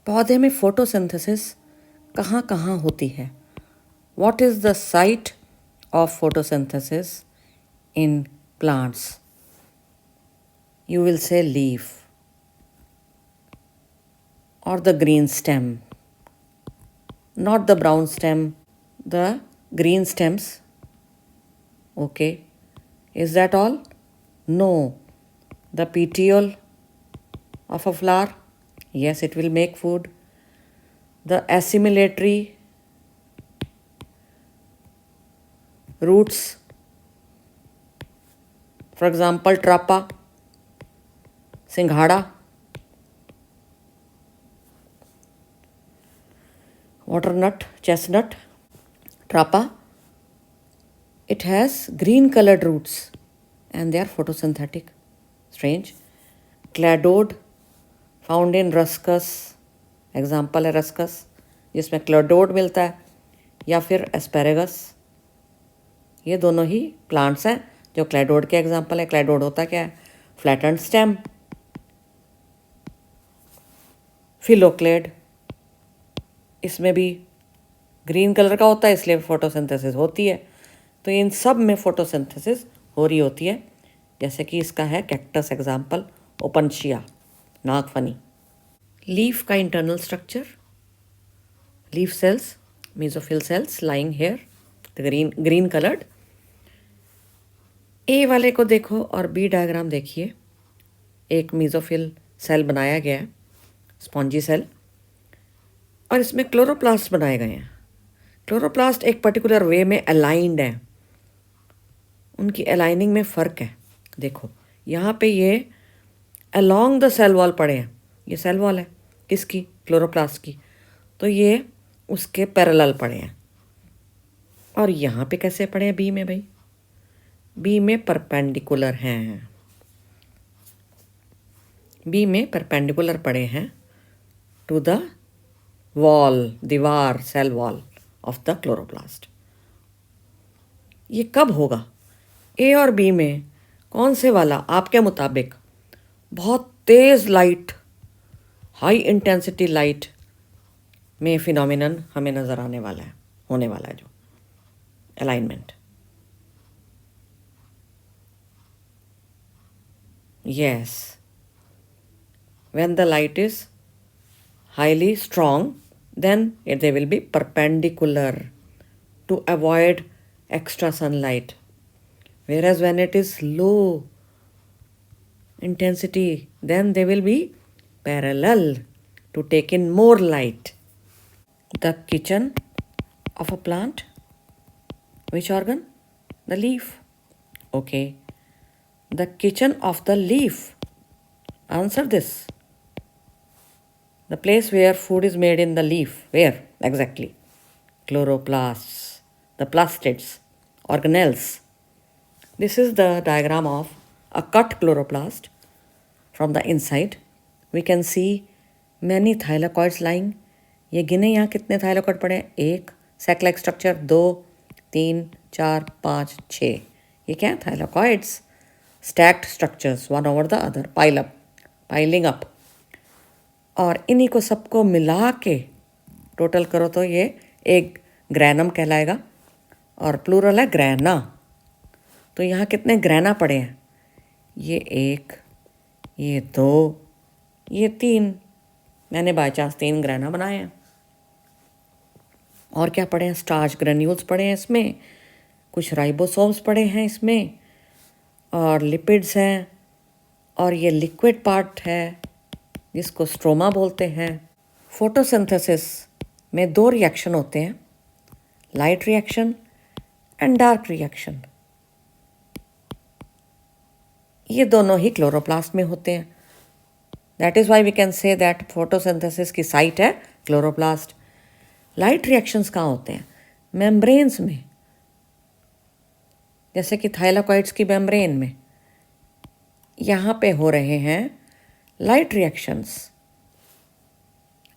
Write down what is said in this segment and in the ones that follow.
पौधे में फोटोसिंथेसिस कहाँ कहाँ होती है? What is the site of photosynthesis in plants? You will say leaf or the green stem, not the brown stem, the green stems. Okay, is that all? No, the petiole of a flower, yes, it will make food. The assimilatory roots, for example, trapa, singhada, waternutt, chestnut, trapa, it has green colored roots and they are photosynthetic. Strange. Cladode found in ruscus, example है ruscus जिसमें क्लाडोड मिलता है, या फिर asparagus. ये दोनों ही plants हैं जो क्लाडोड के एग्जाम्पल है। क्लाडोड होता क्या है? Flattened stem. फिलोक्लेड, इसमें भी ग्रीन कलर का होता है, इसलिए फोटोसिंथेसिस होती है। तो इन सब में फोटोसिंथेसिस हो रही होती है। जैसे कि इसका है कैक्टस एग्जाम्पल, ओपनशिया, नागफनी। लीफ का internal structure, leaf cells, mesophyll cells lying here, green coloured. A वाले को देखो और बी डायग्राम देखिए। एक मेसोफिल सेल बनाया गया है, स्पॉन्जी सेल, और इसमें क्लोरोप्लास्ट बनाए गए हैं। क्लोरोप्लास्ट एक पर्टिकुलर वे में अलाइंड है, उनकी अलाइनिंग में फ़र्क है। देखो यहाँ पे ये अलोंग द सेल वॉल पड़े हैं, ये सेल वॉल है किसकी? क्लोरोप्लास्ट की। तो ये उसके पैरेलल पड़े हैं। और यहाँ पे कैसे पड़े हैं बी में? भाई बी में परपेंडिकुलर हैं, बी में परपेंडिकुलर पड़े हैं टू द वॉल, दीवार, cell wall of the chloroplast. ये कब होगा? ए और बी में कौन से वाला आपके मुताबिक बहुत तेज़ लाइट, हाई इंटेंसिटी लाइट में फिनोमिनन हमें नज़र आने वाला है, होने वाला है जो alignment? Yes, when the light is highly strong, then they will be perpendicular to avoid extra sunlight. Whereas when it is low intensity, then they will be parallel to take in more light. The kitchen of a plant, which organ? The leaf. Okay. The kitchen of the leaf. Answer this. The place where food is made in the leaf. Where exactly? Chloroplasts, the plastids, organelles. This is the diagram of a cut chloroplast. From the inside, we can see many thylakoids lying. ये गिने यहाँ कितने thylakoid पड़े हैं? एक, sac like structure 2, 3, 4, 5, 6। ये क्या है? Thylakoids, stacked structures one over the other, piling up. और इन्हीं को सबको मिला के टोटल करो तो ये एक ग्रैनम कहलाएगा, और प्लूरल है ग्रैना। तो यहाँ कितने ग्रैना पड़े हैं? ये 1, ये 2, ये 3। मैंने बाय चांस 3 ग्रैना बनाए हैं। और क्या पड़े हैं? स्टार्च ग्रेन्यूल्स पड़े हैं इसमें, कुछ राइबोसोम्स पड़े हैं इसमें, और लिपिड्स हैं, और ये लिक्विड पार्ट है जिसको स्ट्रोमा बोलते हैं। फोटोसिंथेसिस में 2 रिएक्शन होते हैं, light reaction and dark reaction. ये दोनों ही क्लोरोप्लास्ट में होते हैं। That is why we can say that photosynthesis की साइट है क्लोरोप्लास्ट। लाइट रिएक्शंस कहाँ होते हैं? मेम्ब्रेन्स में, जैसे कि थाइलाकॉइड्स की मेम्ब्रेन में। यहाँ पे हो रहे हैं लाइट रिएक्शंस,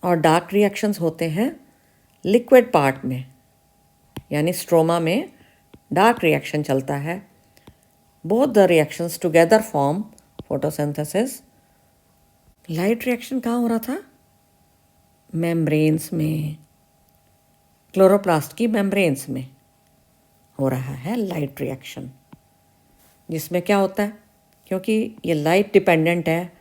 और डार्क रिएक्शंस होते हैं लिक्विड पार्ट में, यानी स्ट्रोमा में डार्क रिएक्शन चलता है। Both the reactions together form photosynthesis. Light reaction कहाँ हो रहा था? मेम्ब्रेन्स में, क्लोरोप्लास्ट की मेम्ब्रेन्स में हो रहा है लाइट रिएक्शन, जिसमें क्या होता है, क्योंकि ये लाइट डिपेंडेंट है,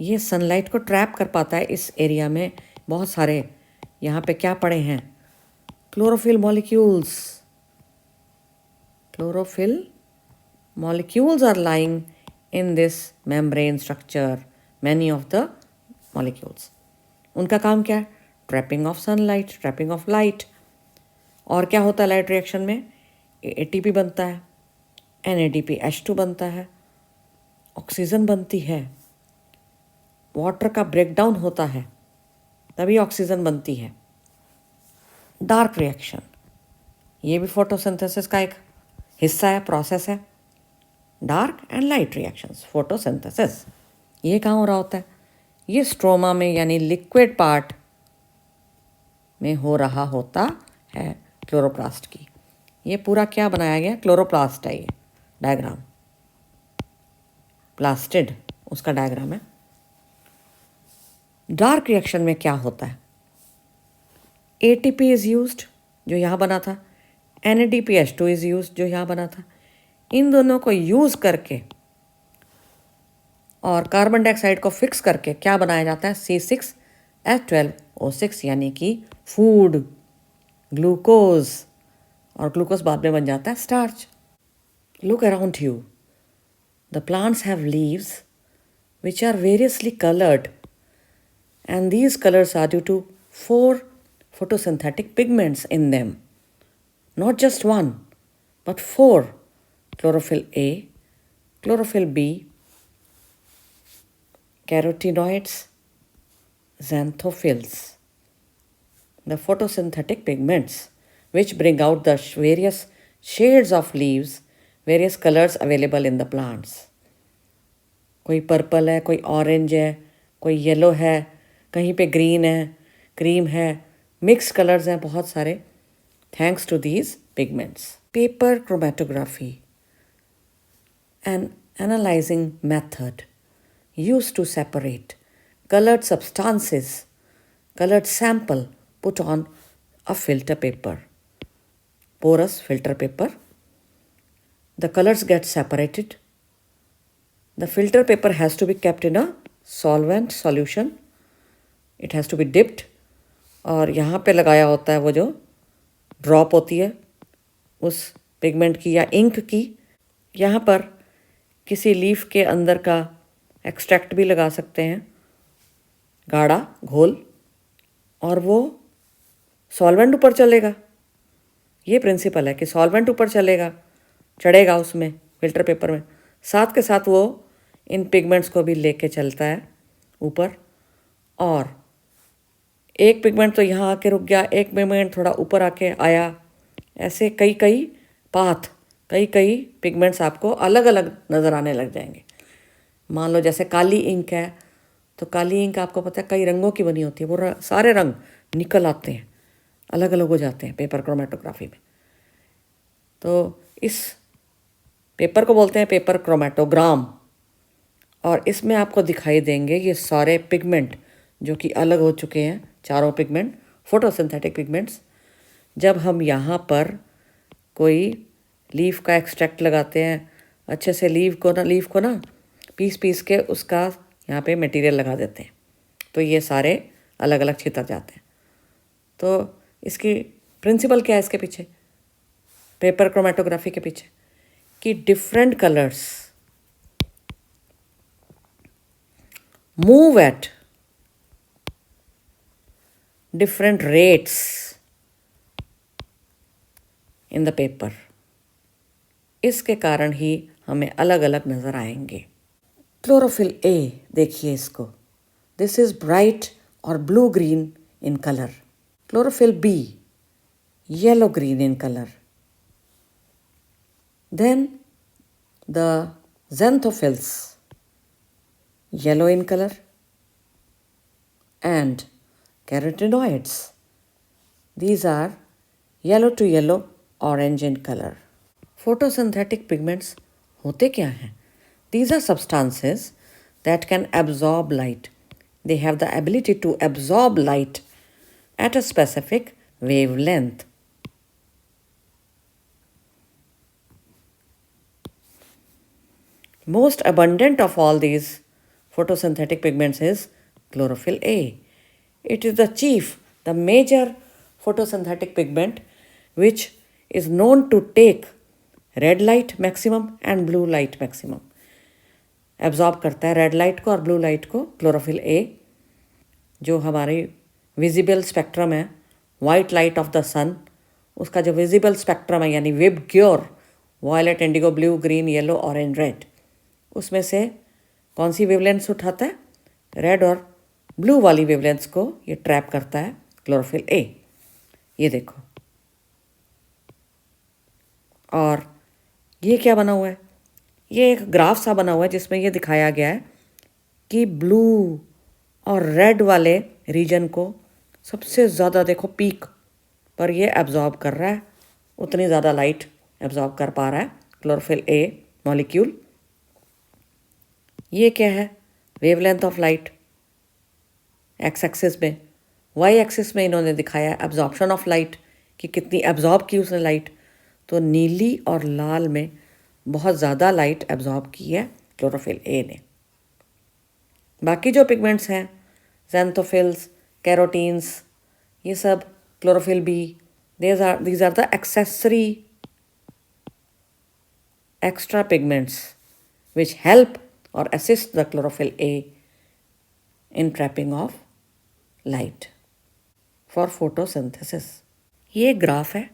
ये सनलाइट को ट्रैप कर पाता है इस एरिया में। बहुत सारे यहाँ पे क्या पड़े हैं, chlorophyll molecules. Chlorophyll molecules are lying in this membrane structure. Many of the molecules. उनका काम क्या है, trapping of sunlight, trapping of light. और क्या होता है लाइट रिएक्शन में, ATP बनता है, NADPH2 बनता है, ऑक्सीजन बनती है, वाटर का ब्रेकडाउन होता है, तभी ऑक्सीजन बनती है। डार्क रिएक्शन, ये भी फोटोसिंथेसिस का एक हिस्सा है, प्रोसेस है। Dark and light reactions, photosynthesis, ये कहाँ हो रहा होता है, ये स्ट्रोमा में यानी लिक्विड पार्ट में हो रहा होता है क्लोरोप्लास्ट की। ये पूरा क्या बनाया गया, क्लोरोप्लास्ट है ये डायग्राम, प्लास्टिड उसका डायग्राम है। डार्क रिएक्शन में क्या होता है, ATP इज यूज्ड जो यहाँ बना था, NADPH2 इज यूज्ड जो यहाँ बना था। इन दोनों को यूज करके और कार्बन डाइऑक्साइड को फिक्स करके क्या बनाया जाता है, C6H12O6 यानी कि फूड, ग्लूकोज, और ग्लूकोज बाद में बन जाता है starch. Look around you, the plants have leaves which are variously colored, and these colors are due to 4 photosynthetic pigments in them. Not just one, but 4. Chlorophyll A, chlorophyll B, carotenoids, xanthophylls. The photosynthetic pigments which bring out the various shades of leaves, various colors available in the plants. कोई purple है, कोई orange है, कोई yellow है, कहीं पे green है, cream है, मिक्स कलर्स हैं बहुत सारे, thanks to these pigments. Paper chromatography, an analyzing method used to separate colored substances, colored sample put on a filter paper, porous filter paper. The colors get separated. The filter paper has to be kept in a solvent solution. It has to be dipped. और यहाँ पे लगाया होता है वो जो drop होती है उस पिगमेंट की या इंक की। यहाँ पर किसी लीफ के अंदर का एक्सट्रैक्ट भी लगा सकते हैं, गाढ़ा घोल, और वो सॉल्वेंट ऊपर चलेगा। ये प्रिंसिपल है कि सॉल्वेंट ऊपर चलेगा, चढ़ेगा उसमें फिल्टर पेपर में, साथ के साथ वो इन पिगमेंट्स को भी लेके चलता है ऊपर। और एक पिगमेंट तो यहाँ आके रुक गया, एक पिगमेंट थोड़ा ऊपर आके आया, ऐसे कई कई पाथ, कई कई पिगमेंट्स आपको अलग अलग नज़र आने लग जाएंगे। मान लो जैसे काली इंक है, तो काली इंक आपको पता है कई रंगों की बनी होती है, वो सारे रंग निकल आते हैं, अलग अलग हो जाते हैं पेपर क्रोमेटोग्राफी में। तो इस पेपर को बोलते हैं पेपर क्रोमेटोग्राम, और इसमें आपको दिखाई देंगे ये सारे पिगमेंट जो कि अलग हो चुके हैं, चारों पिगमेंट फोटोसिंथेटिक पिगमेंट्स। जब हम यहाँ पर कोई लीफ का एक्सट्रैक्ट लगाते हैं, अच्छे से लीफ को ना पीस पीस के उसका यहाँ पे मटेरियल लगा देते हैं, तो ये सारे अलग अलग छितर जाते हैं। तो इसकी प्रिंसिपल क्या है इसके पीछे, पेपर क्रोमेटोग्राफी के पीछे, कि different colours move at different rates in the paper. इसके कारण ही हमें अलग अलग नज़र आएंगे। क्लोरोफिल ए देखिए इसको, दिस इज ब्राइट और blue green in colour. Chlorophyll b yellow green in colour. Then the xanthophylls yellow in color, and carotenoids, these are yellow to yellow orange in color. Photosynthetic pigments होते क्या हैं? These are substances that can absorb light they have the ability to absorb light at a specific wavelength. Most abundant of all these photosynthetic pigments is chlorophyll A. It is the chief, the major photosynthetic pigment which is known to take red light maximum and blue light maximum. Absorb करता है red light को और blue light को chlorophyll a, जो हमारी visible spectrum है white light of the sun, उसका जो विजिबल स्पेक्ट्रम है यानी VIBGYOR, violet, indigo, blue, green, yellow, orange, red, उसमें से कौन सी वेवलेंथ्स उठाता है? रेड और ब्लू वाली वेवलेंथ्स को ये ट्रैप करता है क्लोरोफिल ए। ये देखो, और ये क्या बना हुआ है? ये एक ग्राफ सा बना हुआ है जिसमें ये दिखाया गया है कि ब्लू और रेड वाले रीजन को सबसे ज़्यादा देखो पीक पर ये एब्जॉर्ब कर रहा है, उतनी ज़्यादा लाइट एब्जॉर्ब कर पा रहा है क्लोरोफिल ए मॉलिक्यूल। ये क्या है? Wavelength of light x axis में, वाई एक्सिस में इन्होंने दिखाया एब्जॉर्प्शन ऑफ लाइट कि कितनी एब्जॉर्ब की उसने लाइट। तो नीली और लाल में बहुत ज़्यादा लाइट एब्जॉर्ब की है क्लोरोफिल ए ने। बाकी जो पिगमेंट्स हैं ज़ैंथोफिल्स, कैरोटीन्स, ये सब chlorophyll b, these are the accessory extra pigments which help or assist the chlorophyll A in trapping of light for photosynthesis. ये ग्राफ है,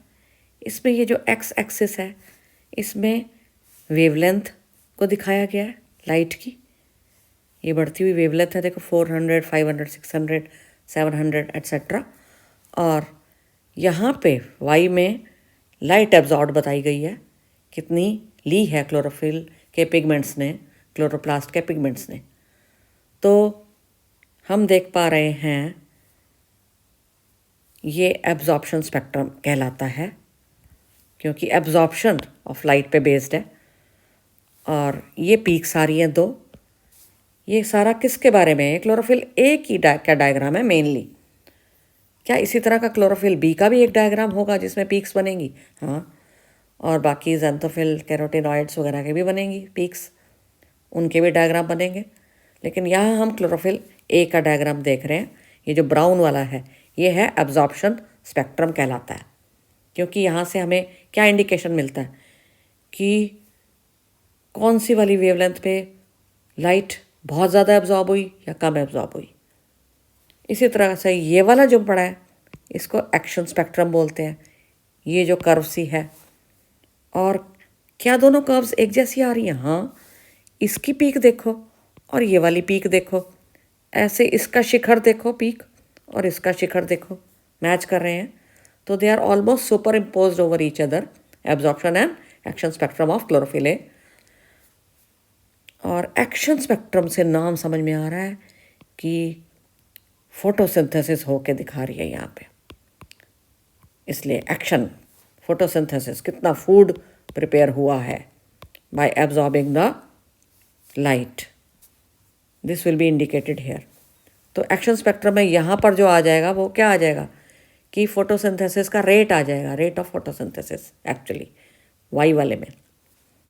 इसमें ये जो एक्स एक्सिस है इसमें वेवलेंथ को दिखाया गया है लाइट की। ये बढ़ती हुई वेवलेंथ है, देखो 400, 500, 600, 700 एट्सेट्रा। और यहाँ पे वाई में लाइट एब्जॉर्ब बताई गई है, कितनी ली है क्लोरोफिल के पिगमेंट्स ने, क्लोरोप्लास्ट के पिगमेंट्स ने। तो हम देख पा रहे हैं ये एब्जॉर्प्शन स्पेक्ट्रम कहलाता है, क्योंकि एब्जॉर्प्शन ऑफ लाइट पे बेस्ड है। और ये पीक्स आ रही हैं दो। ये सारा किसके बारे में है? क्लोरोफिल ए की क्या डायग्राम है मेनली। क्या इसी तरह का क्लोरोफिल बी का भी एक डायग्राम होगा जिसमें पीक्स बनेंगी? हाँ, और बाकी ज़ैंथोफिल, कैरोटिनॉइड्स वगैरह के भी बनेंगी पीक्स, उनके भी डायग्राम बनेंगे। लेकिन यहाँ हम क्लोरोफिल ए का डायग्राम देख रहे हैं। ये जो ब्राउन वाला है ये है एब्जॉर्प्शन स्पेक्ट्रम कहलाता है, क्योंकि यहाँ से हमें क्या इंडिकेशन मिलता है कि कौन सी वाली वेवलेंथ पे लाइट बहुत ज़्यादा एब्जॉर्ब हुई या कम एब्जॉर्ब हुई। इसी तरह से ये वाला जो पड़ा है इसको एक्शन स्पेक्ट्रम बोलते हैं। ये जो कर्व सी है, और क्या दोनों कर्व्स एक जैसी आ रही हैं? हाँ, इसकी पीक देखो और ये वाली पीक देखो, ऐसे इसका शिखर देखो पीक और इसका शिखर देखो, मैच कर रहे हैं। तो they are almost superimposed over each other, absorption and action spectrum of chlorophyll A. और एक्शन स्पेक्ट्रम से नाम समझ में आ रहा है कि फोटोसिंथेसिस होके दिखा रही है यहाँ पे, इसलिए एक्शन फोटोसिंथेसिस, कितना फूड प्रिपेयर हुआ है by absorbing the light, this will be indicated here. तो एक्शन स्पेक्ट्रम में यहाँ पर जो आ जाएगा वो क्या आ जाएगा कि फोटोसिंथेसिस का रेट आ जाएगा, rate of photosynthesis actually Y वाले में।